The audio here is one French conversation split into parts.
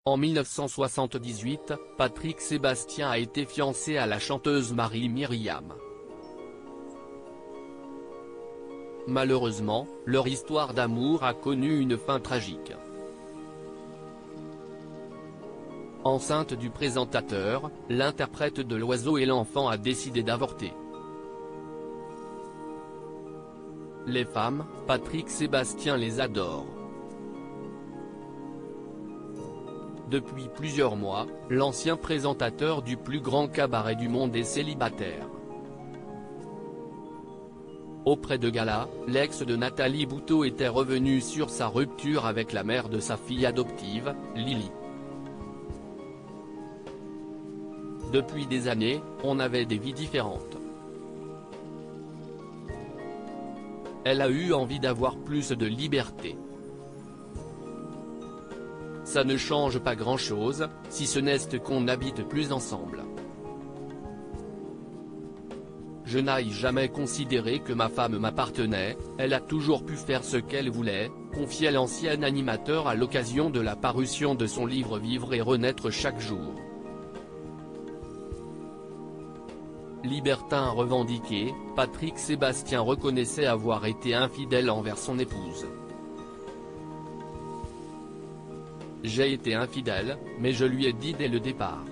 En 1978, Patrick Sébastien a été fiancé à la chanteuse Marie-Myriam. Malheureusement, leur histoire d'amour a connu une fin tragique. Enceinte du présentateur, l'interprète de L'Oiseau et l'Enfant a décidé d'avorter. Les femmes, Patrick Sébastien les adore. Depuis plusieurs mois, l'ancien présentateur du plus grand cabaret du monde est célibataire. Auprès de galas, l'ex de Nathalie Bouteau était revenu sur sa rupture avec la mère de sa fille adoptive, Lily. Depuis des années, on avait des vies différentes. Elle a eu envie d'avoir plus de liberté. Ça ne change pas grand-chose, si ce n'est qu'on n'habite plus ensemble. Je n'ai jamais considéré que ma femme m'appartenait, elle a toujours pu faire ce qu'elle voulait, confiait l'ancien animateur à l'occasion de la parution de son livre Vivre et renaître chaque jour. Libertin revendiqué, Patrick Sébastien reconnaissait avoir été infidèle envers son épouse. J'ai été infidèle, mais je lui ai dit dès le départ.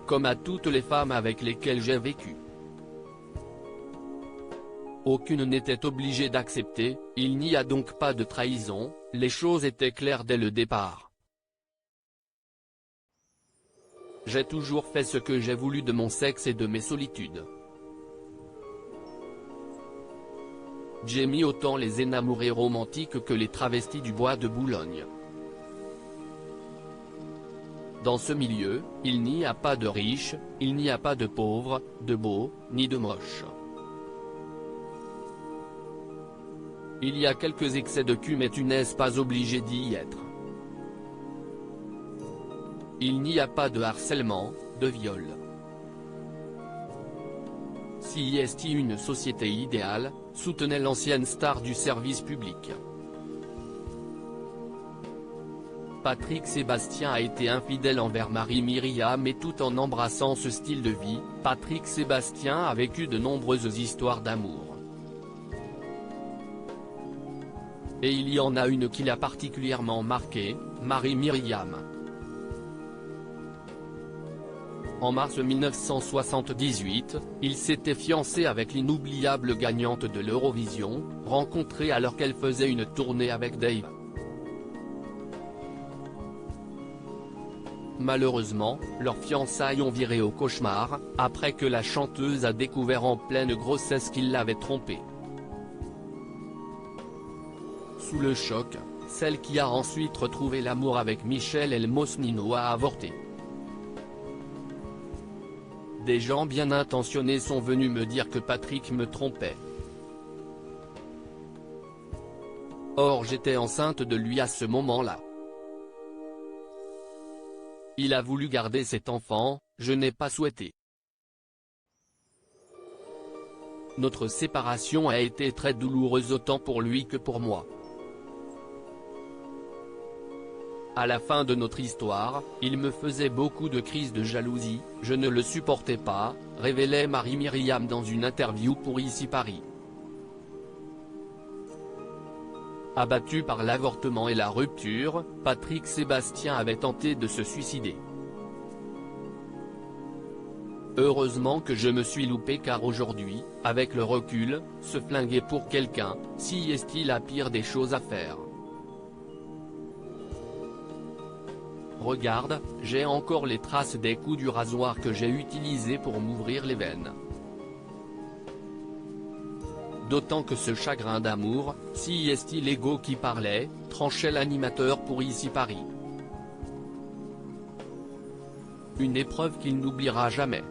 Comme à toutes les femmes avec lesquelles j'ai vécu. Aucune n'était obligée d'accepter, il n'y a donc pas de trahison, les choses étaient claires dès le départ. J'ai toujours fait ce que j'ai voulu de mon sexe et de mes solitudes. J'ai mis autant les énamourés romantiques que les travestis du bois de Boulogne. Dans ce milieu, il n'y a pas de riches, il n'y a pas de pauvres, de beaux, ni de moches. Il y a quelques excès de cul mais tu n'es pas obligé d'y être. Il n'y a pas de harcèlement, de viol. Si est une société idéale, soutenait l'ancienne star du service public. Patrick Sébastien a été infidèle envers Marie-Myriam et tout en embrassant ce style de vie, Patrick Sébastien a vécu de nombreuses histoires d'amour. Et il y en a une qui l'a particulièrement marqué, Marie-Myriam. En mars 1978, il s'était fiancé avec l'inoubliable gagnante de l'Eurovision, rencontrée alors qu'elle faisait une tournée avec Dave. Malheureusement, leurs fiançailles ont viré au cauchemar, après que la chanteuse a découvert en pleine grossesse qu'il l'avait trompée. Sous le choc, celle qui a ensuite retrouvé l'amour avec Michel Elmosnino a avorté. Des gens bien intentionnés sont venus me dire que Patrick me trompait. Or j'étais enceinte de lui à ce moment-là. Il a voulu garder cet enfant, je n'ai pas souhaité. Notre séparation a été très douloureuse autant pour lui que pour moi. À la fin de notre histoire, il me faisait beaucoup de crises de jalousie, je ne le supportais pas, révélait Marie-Myriam dans une interview pour Ici Paris. Abattu par l'avortement et la rupture, Patrick Sébastien avait tenté de se suicider. Heureusement que je me suis loupé car aujourd'hui, avec le recul, se flinguer pour quelqu'un, si est-il la pire des choses à faire. Regarde, j'ai encore les traces des coups du rasoir que j'ai utilisé pour m'ouvrir les veines. D'autant que ce chagrin d'amour, si est-il l'ego qui parlait, tranchait l'animateur pour Ici Paris. Une épreuve qu'il n'oubliera jamais.